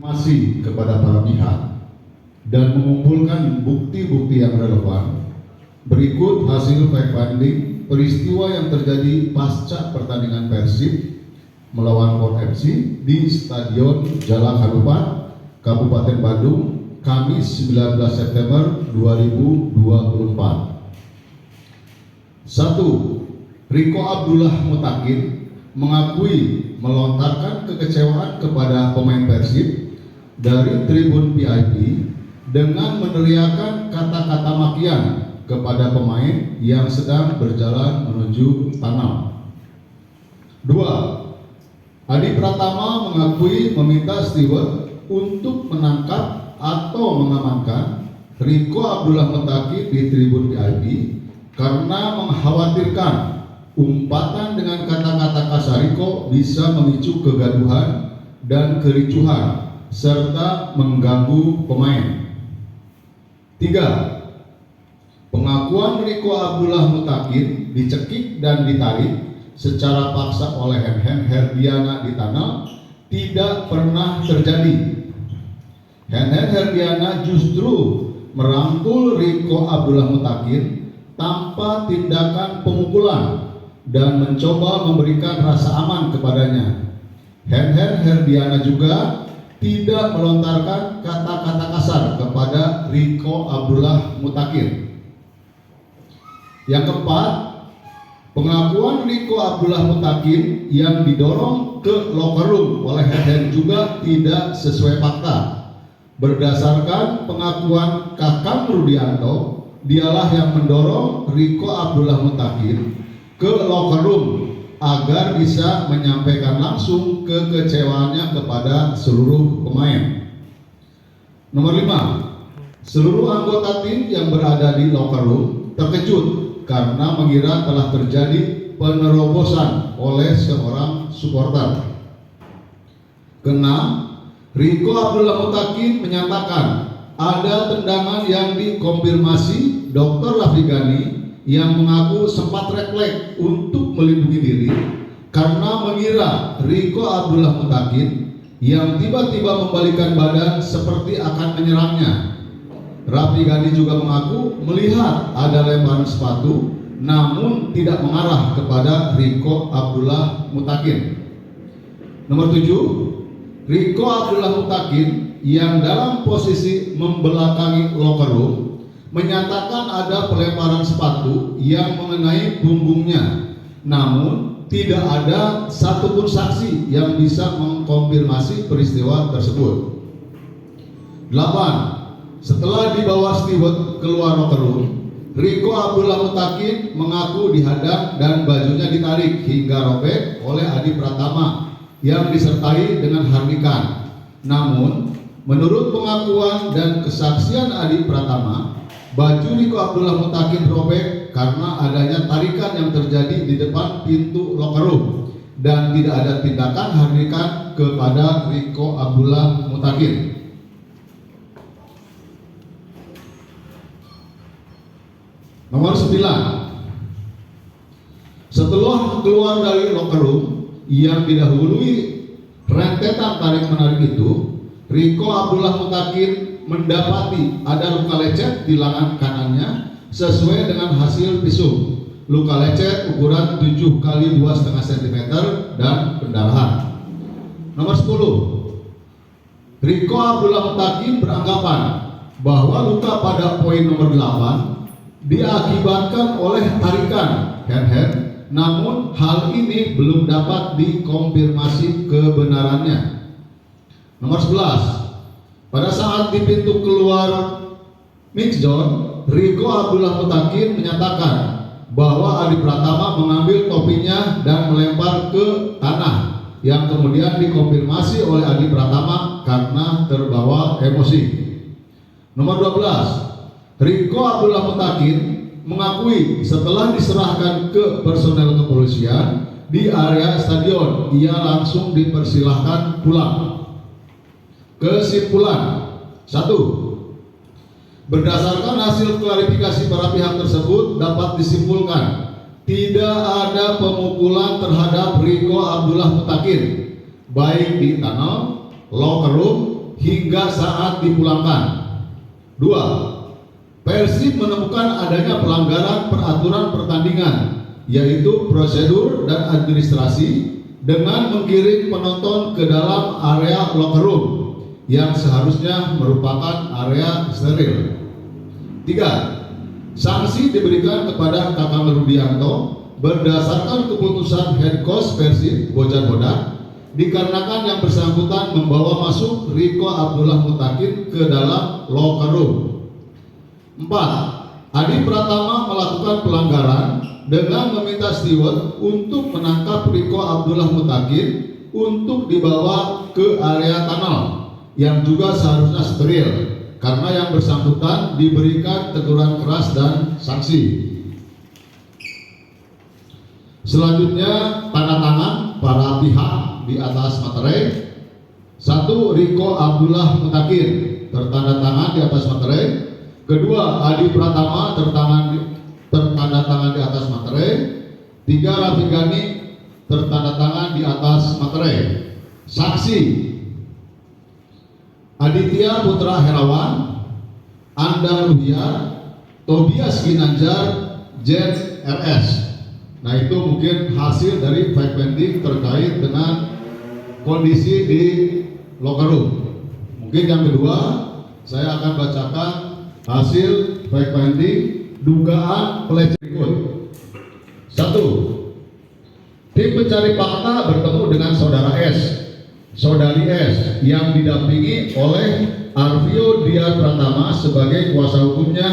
Masih kepada para pihak dan mengumpulkan bukti-bukti yang relevan. Berikut hasil fact finding peristiwa yang terjadi pasca pertandingan Persib melawan Pon FC di Stadion Jalak Harupat, Kabupaten Bandung, Kamis 19 September 2024. 1. Riko Abdullah Mutakin mengakui melontarkan kekecewaan kepada pemain Persib dari tribun VIP dengan meneriakkan kata-kata makian kepada pemain yang sedang berjalan menuju tanam. 2. Adi Pratama mengakui meminta steward untuk menangkap atau mengamankan Riko Abdullah Mutakin di tribun VIP karena mengkhawatirkan umpatan dengan kata-kata kasar Riko bisa memicu kegaduhan dan kericuhan serta mengganggu pemain. 3. Pengakuan Riko Abdullah Mutakin dicekik dan ditarik secara paksa oleh Hen Herdiana di Tanal tidak pernah terjadi. Hen Herdiana justru merangkul Riko Abdullah Mutakin tanpa tindakan pemukulan dan mencoba memberikan rasa aman kepadanya. Hen Herdiana juga tidak melontarkan kata-kata kasar kepada Riko Abdullah Mutakin. Yang keempat, pengakuan Riko Abdullah Mutakin yang didorong ke locker room oleh Hen juga tidak sesuai fakta. Berdasarkan pengakuan Kakang Rudianto, dialah yang mendorong Riko Abdullah Mutakin ke locker room agar bisa menyampaikan langsung kekecewaannya kepada seluruh pemain. Nomor 5. Seluruh anggota tim yang berada di locker room terkejut karena mengira telah terjadi penerobosan oleh seorang supporter. Keenam, Riko Abdullah Mutakin menyatakan ada tendangan yang dikonfirmasi Dr. Raffi Ghani yang mengaku sempat refleks untuk melindungi diri karena mengira Riko Abdullah Mutakin yang tiba-tiba membalikkan badan seperti akan menyerangnya. Raffi Ghani juga mengaku melihat ada lemparan sepatu namun tidak mengarah kepada Riko Abdullah Mutakin. Nomor 7, Riko Abdullah Mutakin yang dalam posisi membelakangi locker room menyatakan ada pelemparan sepatu yang mengenai punggungnya, namun tidak ada satupun saksi yang bisa mengkonfirmasi peristiwa tersebut. 8. Setelah dibawa steward keluar locker room, Riko Abdullah Mutakin mengaku dihadang dan bajunya ditarik hingga robek oleh Adi Pratama yang disertai dengan harnikan. Namun, menurut pengakuan dan kesaksian Adi Pratama, baju Riko Abdullah Mutakin robek karena adanya tarikan yang terjadi di depan pintu locker room dan tidak ada tindakan harnikan kepada Riko Abdullah Mutakin. Nomor 9. Setelah keluar dari locker room yang didahului rentetan tarik-menarik itu, Riko Abdullah Mutakin mendapati ada luka lecet di lengan kanannya sesuai dengan hasil visum. Luka lecet ukuran 7 x 2,5 cm dan pendarahan. Nomor 10. Riko Abdullah Mutakin beranggapan bahwa luka pada poin nomor 8 diakibatkan oleh tarikan Hen, namun hal ini belum dapat dikonfirmasi kebenarannya. Nomor 11. Pada saat di pintu keluar mix zone, Riko Abdullah Mutakin menyatakan bahwa Adi Pratama mengambil topinya dan melempar ke tanah, yang kemudian dikonfirmasi oleh Adi Pratama karena terbawa emosi. Nomor 12. Riko Abdullah Mutakin mengakui setelah diserahkan ke personel kepolisian di area stadion, ia langsung dipersilahkan pulang. Kesimpulan 1. Berdasarkan hasil klarifikasi para pihak tersebut dapat disimpulkan tidak ada pemukulan terhadap Riko Abdullah Mutakin baik di tunnel, locker room hingga saat dipulangkan. 2. Persib menemukan adanya pelanggaran peraturan pertandingan, yaitu prosedur dan administrasi, dengan menggiring penonton ke dalam area locker room yang seharusnya merupakan area steril. 3. Sanksi diberikan kepada Kakang Rudianto berdasarkan keputusan head coach Persib Bojan Bodak, dikarenakan yang bersangkutan membawa masuk Riko Abdullah Mutakin ke dalam locker room. 4. Adi Pratama melakukan pelanggaran dengan meminta steward untuk menangkap Riko Abdullah Mutakin untuk dibawa ke area tunnel yang juga seharusnya steril, karena yang bersangkutan diberikan teguran keras dan sanksi. Selanjutnya, tanda tangan para pihak di atas materai. 1. Riko Abdullah Mutakin tertanda tangan di atas materai. Kedua, Adi Pratama tertanda tangan di atas materai. 3. Raffi Gani tertanda tangan di atas materai. Saksi: Aditya Putra Herawan, Anda Ruhyar, Tobias Ginanjar, Jen RS. Nah, itu mungkin hasil dari fact finding terkait dengan kondisi di locker room. Mungkin yang kedua, saya akan bacakan hasil fact finding dugaan pelecehan berikut. 1. Tim pencari fakta bertemu dengan saudara S, saudari S, yang didampingi oleh Arvio Dian Pratama sebagai kuasa hukumnya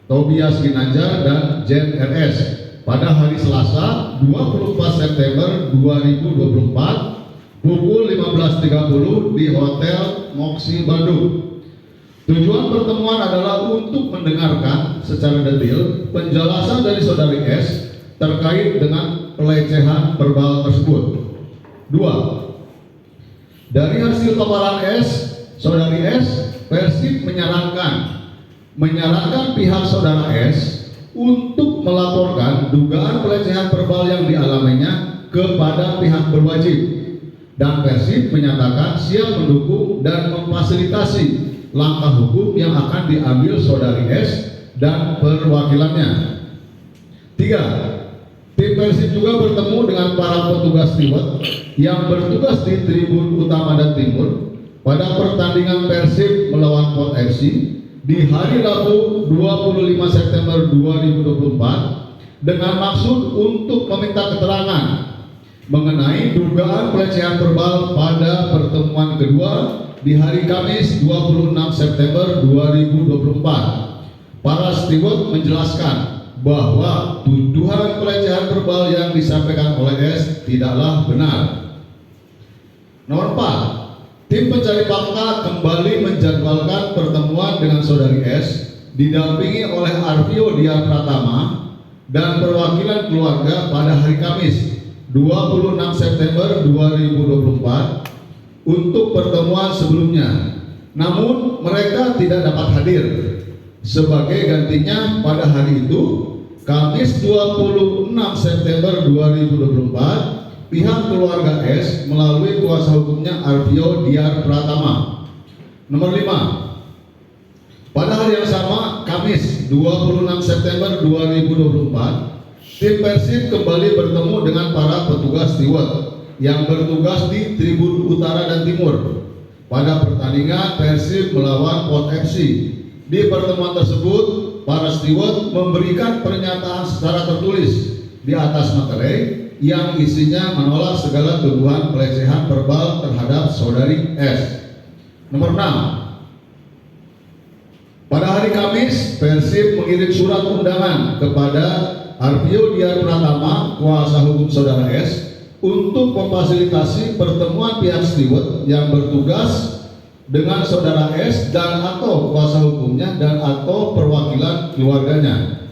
Tobias Ginanjar dan Jen RS pada hari Selasa 24 September 2024 pukul 15.30 di Hotel Moxie Bandung. Tujuan pertemuan adalah untuk mendengarkan secara detail penjelasan dari saudari S terkait dengan pelecehan verbal tersebut. 2. Dari hasil paparan S, saudari S, Persib menyarankan pihak saudara S untuk melaporkan dugaan pelecehan verbal yang dialaminya kepada pihak berwajib, dan Persib menyatakan siap mendukung dan memfasilitasi langkah hukum yang akan diambil saudari S dan perwakilannya. 3. Tim Persib juga bertemu dengan para petugas steward yang bertugas di tribun utama dan timur pada pertandingan Persib melawan Port FC di hari Rabu 25 September 2024 dengan maksud untuk meminta keterangan mengenai dugaan pelecehan verbal pada pertemuan kedua di hari Kamis 26 September 2024. Para steward menjelaskan bahwa tuduhan pelecehan verbal yang disampaikan oleh S tidaklah benar. Nomor 4. Tim pencari fakta kembali menjadwalkan pertemuan dengan saudari S didampingi oleh Arvio Dian Pratama dan perwakilan keluarga pada hari Kamis 26 September 2024 untuk pertemuan sebelumnya. Namun mereka tidak dapat hadir. Sebagai gantinya pada hari itu, Kamis 26 September 2024, pihak keluarga S melalui kuasa hukumnya Arvio Dian Pratama. Nomor 5. Pada hari yang sama, Kamis 26 September 2024, tim Persib kembali bertemu dengan para petugas steward yang bertugas di tribun utara dan timur pada pertandingan Persib melawan Port FC. Di pertemuan tersebut, para steward memberikan pernyataan secara tertulis di atas materai yang isinya menolak segala tuduhan pelecehan verbal terhadap saudari S. Nomor 6. Pada hari Kamis, Persib mengirim surat undangan kepada Arvio Dian Pratama, kuasa hukum saudara S, untuk memfasilitasi pertemuan pihak steward yang bertugas dengan saudara S dan atau kuasa hukumnya dan atau perwakilan keluarganya.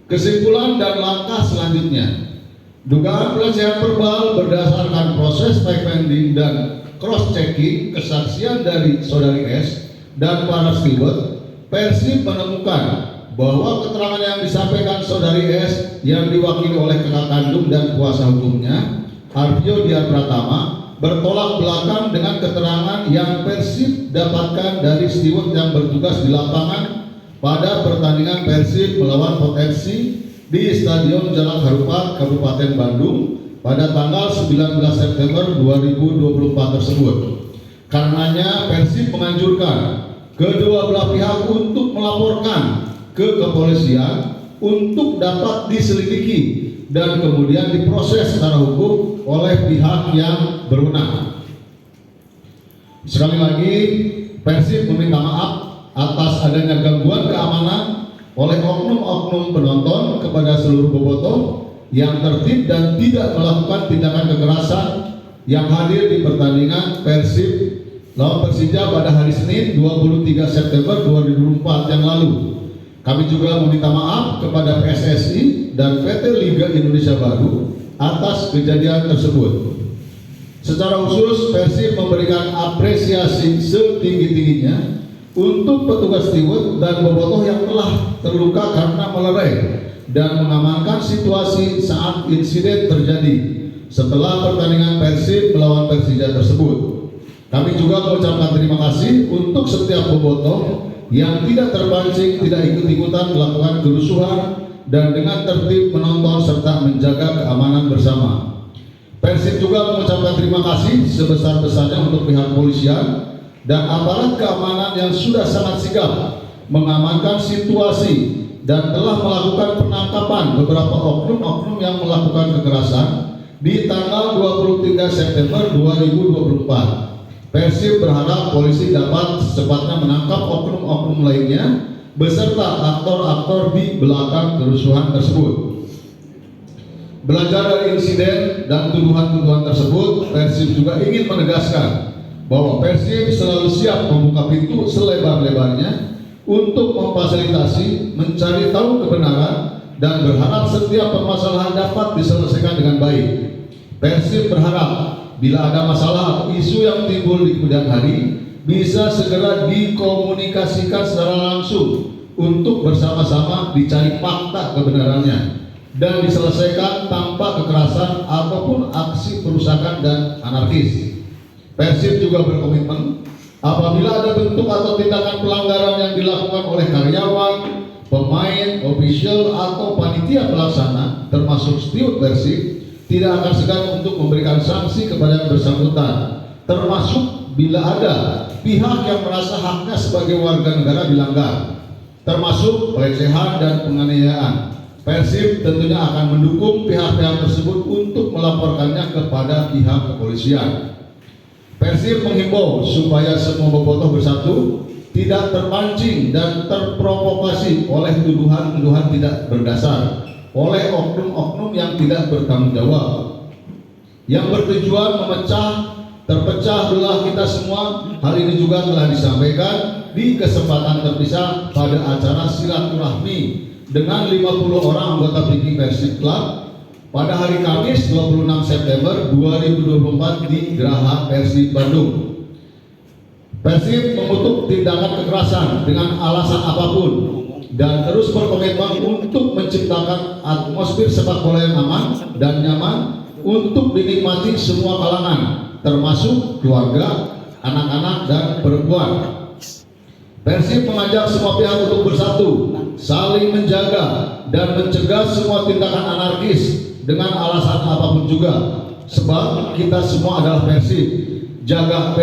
Kesimpulan dan langkah selanjutnya: dugaan pelecehan verbal berdasarkan proses fact finding dan cross checking kesaksian dari saudari S dan para steward, Persib menemukan bahwa keterangan yang disampaikan saudari S yang diwakili oleh kakak kandung dan kuasa hukumnya Arvio Dian Pratama bertolak belakang dengan keterangan yang Persib dapatkan dari steward yang bertugas di lapangan pada pertandingan Persib melawan Potensi di Stadion Jalak Harupat, Kabupaten Bandung pada tanggal 19 September 2024 tersebut. Karenanya Persib menganjurkan kedua belah pihak untuk melaporkan ke kepolisian untuk dapat diselidiki dan kemudian diproses secara hukum oleh pihak yang berwenang. Sekali lagi, Persib meminta maaf atas adanya gangguan keamanan oleh oknum-oknum penonton kepada seluruh bobotoh yang tertib dan tidak melakukan tindakan kekerasan yang hadir di pertandingan Persib lawan Persija pada hari Senin 23 September 2024 yang lalu. Kami juga meminta maaf kepada PSSI dan PT Liga Indonesia Baru atas kejadian tersebut. Secara khusus, Persib memberikan apresiasi setinggi-tingginya untuk petugas steward dan bobotoh yang telah terluka karena melerai dan mengamankan situasi saat insiden terjadi setelah pertandingan Persib melawan Persija tersebut. Kami juga mengucapkan terima kasih untuk setiap bobotoh yang tidak terpancing, tidak ikut-ikutan melakukan kerusuhan dan dengan tertib menonton serta menjaga keamanan bersama. Persib juga mengucapkan terima kasih sebesar-besarnya untuk pihak polisian dan aparat keamanan yang sudah sangat sigap mengamankan situasi dan telah melakukan penangkapan beberapa oknum-oknum yang melakukan kekerasan di tanggal 23 September 2024. Persib berharap polisi dapat secepatnya menangkap oknum-oknum lainnya beserta aktor-aktor di belakang kerusuhan tersebut. Belajar dari insiden dan tuduhan-tuduhan tersebut, Persib juga ingin menegaskan bahwa Persib selalu siap membuka pintu selebar-lebarnya untuk memfasilitasi, mencari tahu kebenaran, dan berharap setiap permasalahan dapat diselesaikan dengan baik. Persib berharap bila ada masalah atau isu yang timbul di kemudian hari bisa segera dikomunikasikan secara langsung untuk bersama-sama dicari fakta kebenarannya dan diselesaikan tanpa kekerasan ataupun aksi perusakan dan anarkis. Persib juga berkomitmen apabila ada bentuk atau tindakan pelanggaran yang dilakukan oleh karyawan, pemain, ofisial atau panitia pelaksana termasuk steward Persib tidak akan segan untuk memberikan sanksi kepada yang bersangkutan, termasuk bila ada pihak yang merasa haknya sebagai warga negara dilanggar, termasuk pelecehan dan penganiayaan. Persib tentunya akan mendukung pihak-pihak tersebut untuk melaporkannya kepada pihak kepolisian. Persib menghimbau supaya semua bobotoh bersatu, tidak terpancing dan terprovokasi oleh tuduhan-tuduhan tidak berdasar oleh oknum-oknum yang tidak bertanggung jawab yang bertujuan terpecah belah kita semua. Hal ini juga telah disampaikan di kesempatan terpisah pada acara silaturahmi dengan 50 orang anggota Viking Persib Club pada hari Kamis 26 September 2024 di Geraha Persib Bandung. Persib mengutuk tindakan kekerasan dengan alasan apapun dan terus berkomitmen untuk menciptakan atmosfer sepak bola yang aman dan nyaman untuk dinikmati semua kalangan, termasuk keluarga, anak-anak, dan perempuan. Persib mengajak semua pihak untuk bersatu, saling menjaga, dan mencegah semua tindakan anarkis dengan alasan apapun juga. Sebab kita semua adalah Persib, jaga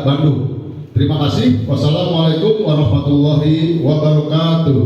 Bandung. Terima kasih. Wassalamualaikum warahmatullahi wabarakatuh.